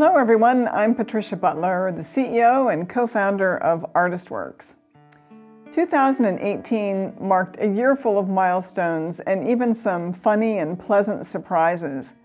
Hello everyone, I'm Patricia Butler, the CEO and co-founder of ArtistWorks. 2018 marked a year full of milestones and even some funny and pleasant surprises.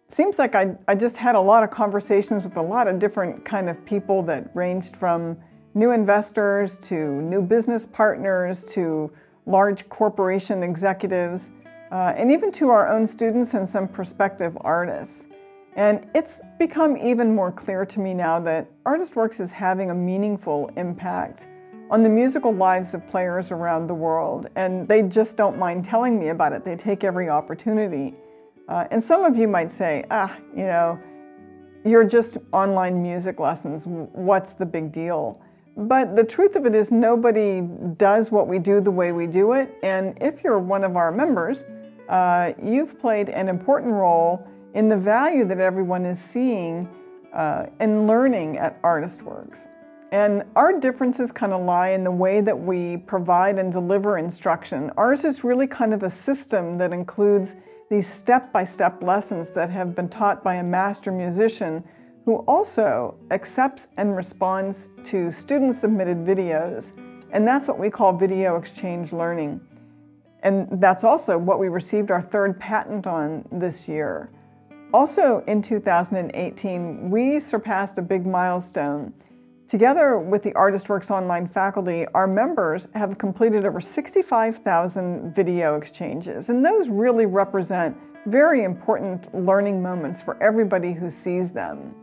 Seems like I just had a lot of conversations with a lot of different kind of people that ranged from new investors to new business partners to large corporation executives, and even to our own students and some prospective artists. And it's become even more clear to me now that ArtistWorks is having a meaningful impact on the musical lives of players around the world, and they just don't mind telling me about it. They take every opportunity. And some of you might say, you're just online music lessons. What's the big deal? But the truth of it is nobody does what we do the way we do it. And if you're one of our members, you've played an important role in the value that everyone is seeing and learning at ArtistWorks. And our differences kind of lie in the way that we provide and deliver instruction. Ours is really kind of a system that includes these step-by-step lessons that have been taught by a master musician who also accepts and responds to student-submitted videos. And that's what we call video exchange learning. And that's also what we received our third patent on this year. Also in 2018, we surpassed a big milestone. Together with the ArtistWorks online faculty, our members have completed over 65,000 video exchanges, and those really represent very important learning moments for everybody who sees them.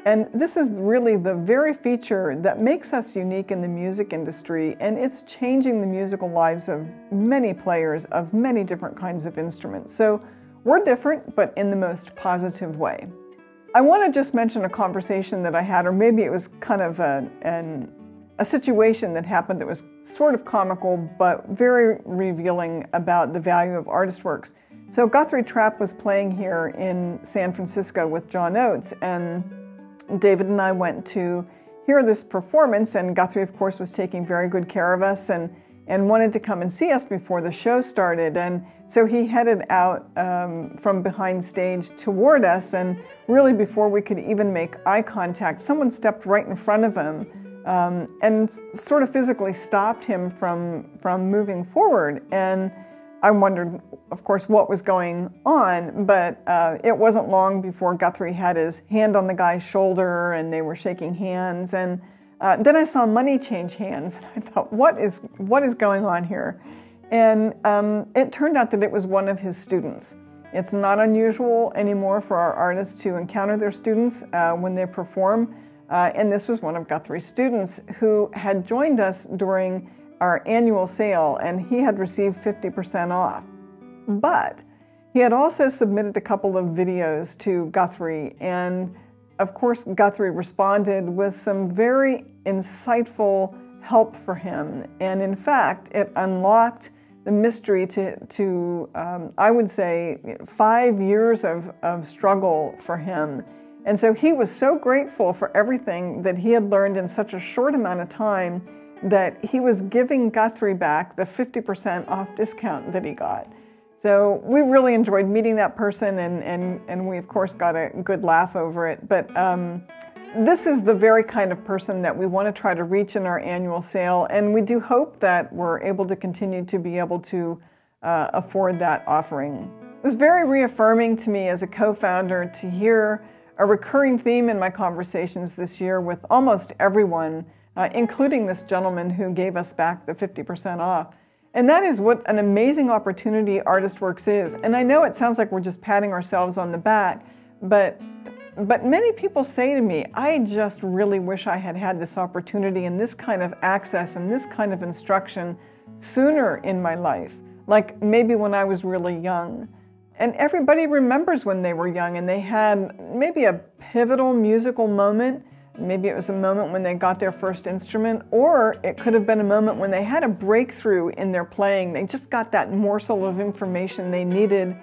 And this is really the very feature that makes us unique in the music industry, and it's changing the musical lives of many players of many different kinds of instruments. So we're different, but in the most positive way. I want to just mention a conversation that I had, or maybe it was kind of a situation that happened that was sort of comical, but very revealing about the value of ArtistWorks. So Guthrie Trapp was playing here in San Francisco with John Oates, and David and I went to hear this performance, and Guthrie, of course, was taking very good care of us and wanted to come and see us before the show started. And so he headed out from behind stage toward us, and really before we could even make eye contact, someone stepped right in front of him and sort of physically stopped him from moving forward. And I wondered, of course, what was going on, but it wasn't long before Guthrie had his hand on the guy's shoulder and they were shaking hands. And then I saw money change hands, and I thought, what is going on here? And it turned out that it was one of his students. It's not unusual anymore for our artists to encounter their students when they perform, and this was one of Guthrie's students who had joined us during our annual sale, and he had received 50% off. But he had also submitted a couple of videos to Guthrie, and of course, Guthrie responded with some very insightful help for him. And in fact, it unlocked the mystery to I would say, 5 years of struggle for him. And so he was so grateful for everything that he had learned in such a short amount of time that he was giving Guthrie back the 50% off discount that he got. So we really enjoyed meeting that person, and we of course got a good laugh over it. But this is the very kind of person that we want to try to reach in our annual sale, and we do hope that we're able to continue to be able to afford that offering. It was very reaffirming to me as a co-founder to hear a recurring theme in my conversations this year with almost everyone, including this gentleman who gave us back the 50% off. And that is what an amazing opportunity ArtistWorks is. And I know it sounds like we're just patting ourselves on the back, but many people say to me, I just really wish I had had this opportunity and this kind of access and this kind of instruction sooner in my life, like maybe when I was really young. And everybody remembers when they were young and they had maybe a pivotal musical moment. Maybe it was a moment when they got their first instrument, or it could have been a moment when they had a breakthrough in their playing. They just got that morsel of information they needed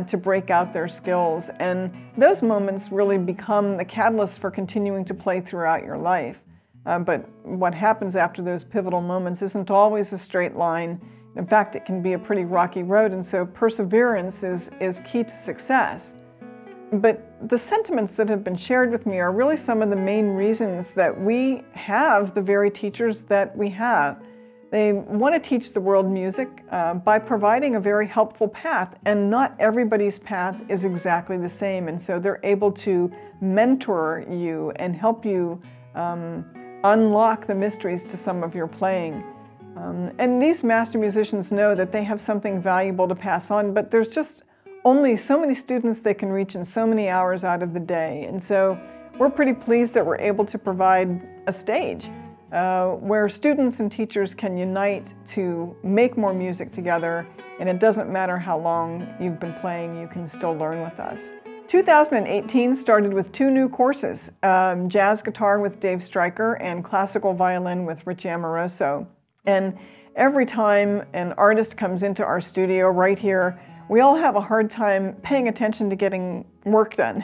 to break out their skills. And those moments really become the catalyst for continuing to play throughout your life. But what happens after those pivotal moments isn't always a straight line. In fact, it can be a pretty rocky road, and so perseverance is key to success. But the sentiments that have been shared with me are really some of the main reasons that we have the very teachers that we have. They want to teach the world music by providing a very helpful path, and not everybody's path is exactly the same, and so they're able to mentor you and help you unlock the mysteries to some of your playing. And these master musicians know that they have something valuable to pass on, but there's just only so many students they can reach in so many hours out of the day. And so we're pretty pleased that we're able to provide a stage where students and teachers can unite to make more music together, and it doesn't matter how long you've been playing, you can still learn with us. 2018 started with 2 new courses, jazz guitar with Dave Stryker and classical violin with Rich Amoroso. And every time an artist comes into our studio right here, we all have a hard time paying attention to getting work done.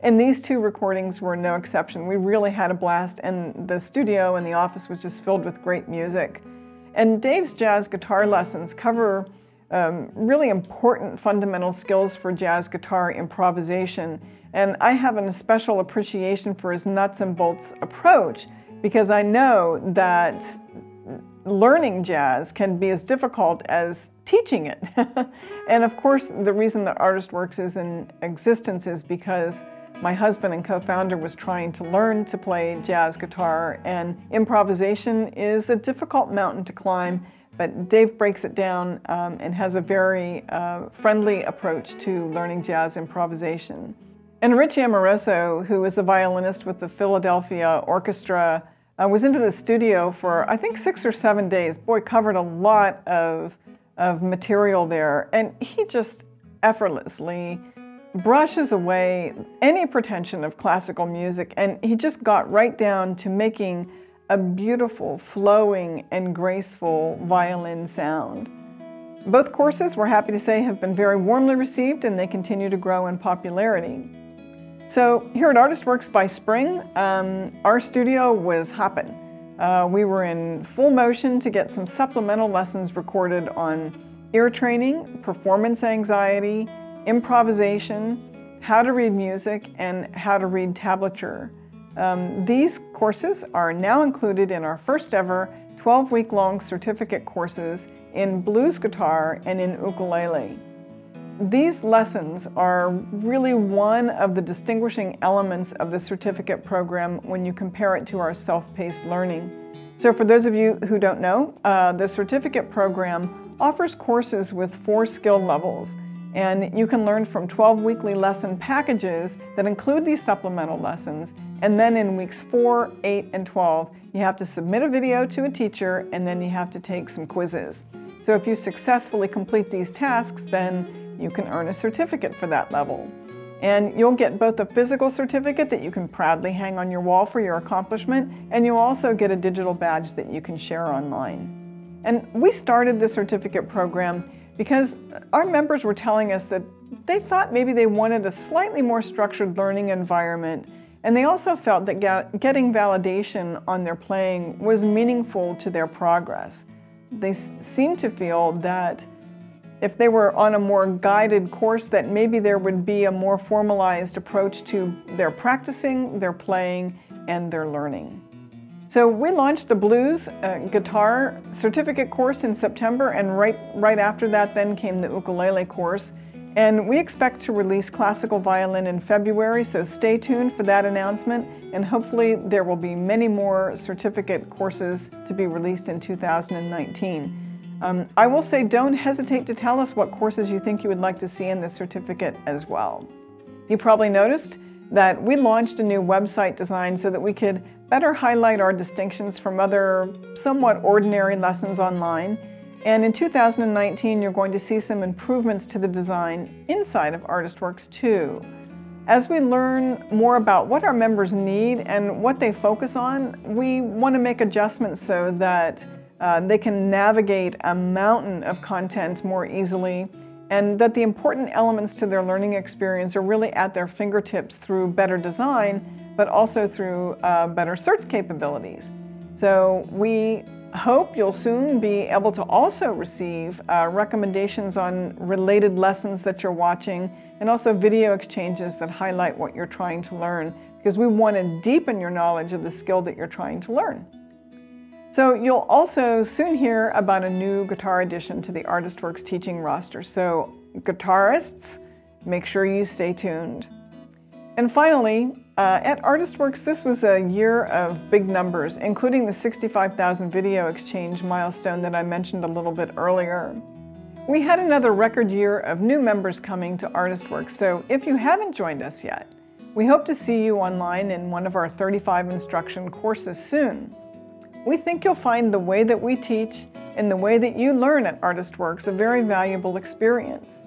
And these 2 recordings were no exception. We really had a blast, and the studio and the office was just filled with great music. And Dave's jazz guitar lessons cover really important fundamental skills for jazz guitar improvisation. And I have a special appreciation for his nuts and bolts approach, because I know that learning jazz can be as difficult as teaching it. And of course, the reason that ArtistWorks is in existence is because my husband and co-founder was trying to learn to play jazz guitar, and improvisation is a difficult mountain to climb, but Dave breaks it down and has a very friendly approach to learning jazz improvisation. And Rich Amoroso, who is a violinist with the Philadelphia Orchestra, was into the studio for, I think, 6 or 7 days. Boy, covered a lot of material there, and he just effortlessly brushes away any pretension of classical music, and he just got right down to making a beautiful, flowing, and graceful violin sound. Both courses, we're happy to say, have been very warmly received, and they continue to grow in popularity. So here at ArtistWorks by spring, our studio was hopping. We were in full motion to get some supplemental lessons recorded on ear training, performance anxiety, improvisation, how to read music, and how to read tablature. These courses are now included in our first ever 12-week-long certificate courses in blues guitar and in ukulele. These lessons are really one of the distinguishing elements of the certificate program when you compare it to our self-paced learning. So for those of you who don't know, the certificate program offers courses with 4 skill levels, and you can learn from 12 weekly lesson packages that include these supplemental lessons, and then in weeks 4, 8, and 12, you have to submit a video to a teacher, and then you have to take some quizzes. So if you successfully complete these tasks, then you can earn a certificate for that level. And you'll get both a physical certificate that you can proudly hang on your wall for your accomplishment, and you'll also get a digital badge that you can share online. And we started the certificate program because our members were telling us that they thought maybe they wanted a slightly more structured learning environment, and they also felt that getting validation on their playing was meaningful to their progress. They seemed to feel that if they were on a more guided course, that maybe there would be a more formalized approach to their practicing, their playing, and their learning. So we launched the blues guitar certificate course in September, and right after that then came the ukulele course. And we expect to release classical violin in February, so stay tuned for that announcement, and hopefully there will be many more certificate courses to be released in 2019. I will say, don't hesitate to tell us what courses you think you would like to see in this certificate as well. You probably noticed that we launched a new website design so that we could better highlight our distinctions from other somewhat ordinary lessons online. And in 2019, you're going to see some improvements to the design inside of ArtistWorks too. As we learn more about what our members need and what they focus on, we want to make adjustments so that they can navigate a mountain of content more easily, and that the important elements to their learning experience are really at their fingertips through better design, but also through better search capabilities. So we hope you'll soon be able to also receive recommendations on related lessons that you're watching, and also video exchanges that highlight what you're trying to learn, because we want to deepen your knowledge of the skill that you're trying to learn. So you'll also soon hear about a new guitar addition to the ArtistWorks teaching roster. So guitarists, make sure you stay tuned. And finally, at ArtistWorks, this was a year of big numbers, including the 65,000 video exchange milestone that I mentioned a little bit earlier. We had another record year of new members coming to ArtistWorks, so if you haven't joined us yet, we hope to see you online in one of our 35 instruction courses soon. We think you'll find the way that we teach and the way that you learn at ArtistWorks a very valuable experience.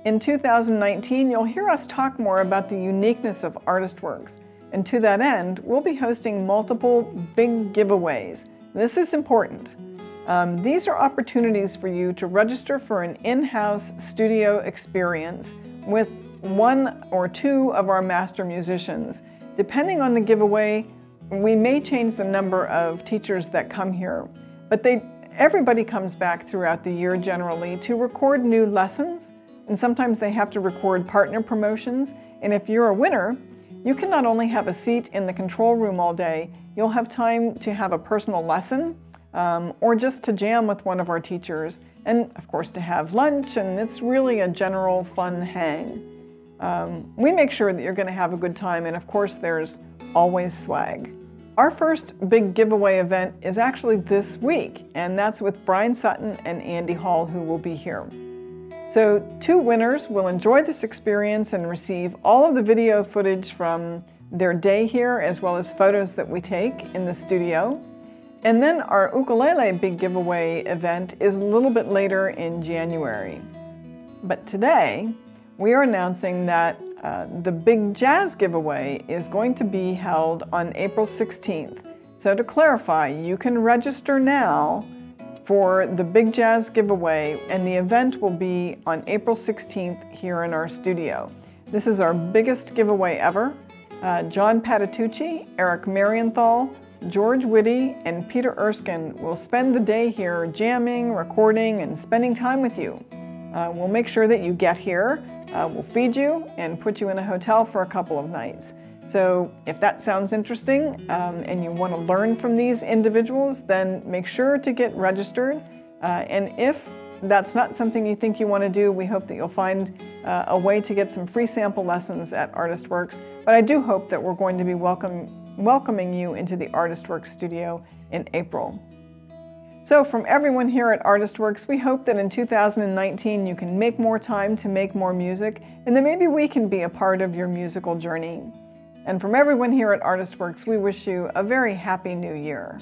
In 2019, you'll hear us talk more about the uniqueness of ArtistWorks, and to that end, we'll be hosting multiple big giveaways. This is important. These are opportunities for you to register for an in-house studio experience with one or two of our master musicians. Depending on the giveaway, we may change the number of teachers that come here, but everybody comes back throughout the year generally to record new lessons, and sometimes they have to record partner promotions. And if you're a winner, you can not only have a seat in the control room all day, you'll have time to have a personal lesson, or just to jam with one of our teachers, and of course to have lunch, and it's really a general fun hang. We make sure that you're going to have a good time, and of course there's always swag. Our first big giveaway event is actually this week, and that's with Brian Sutton and Andy Hall, who will be here. So 2 winners will enjoy this experience and receive all of the video footage from their day here, as well as photos that we take in the studio. And then our ukulele big giveaway event is a little bit later in January. But today, we are announcing that the big jazz giveaway is going to be held on April 16th. So to clarify, you can register now for the Big Jazz giveaway, and the event will be on April 16th here in our studio. This is our biggest giveaway ever. John Patitucci, Eric Marienthal, George Whitty, and Peter Erskine will spend the day here jamming, recording, and spending time with you. We'll make sure that you get here. We'll feed you and put you in a hotel for a couple of nights. So if that sounds interesting and you want to learn from these individuals, then make sure to get registered. And if that's not something you think you want to do, we hope that you'll find a way to get some free sample lessons at ArtistWorks. But I do hope that we're going to be welcoming you into the ArtistWorks studio in April. So from everyone here at ArtistWorks, we hope that in 2019 you can make more time to make more music, and that maybe we can be a part of your musical journey. And from everyone here at ArtistWorks, we wish you a very happy new year.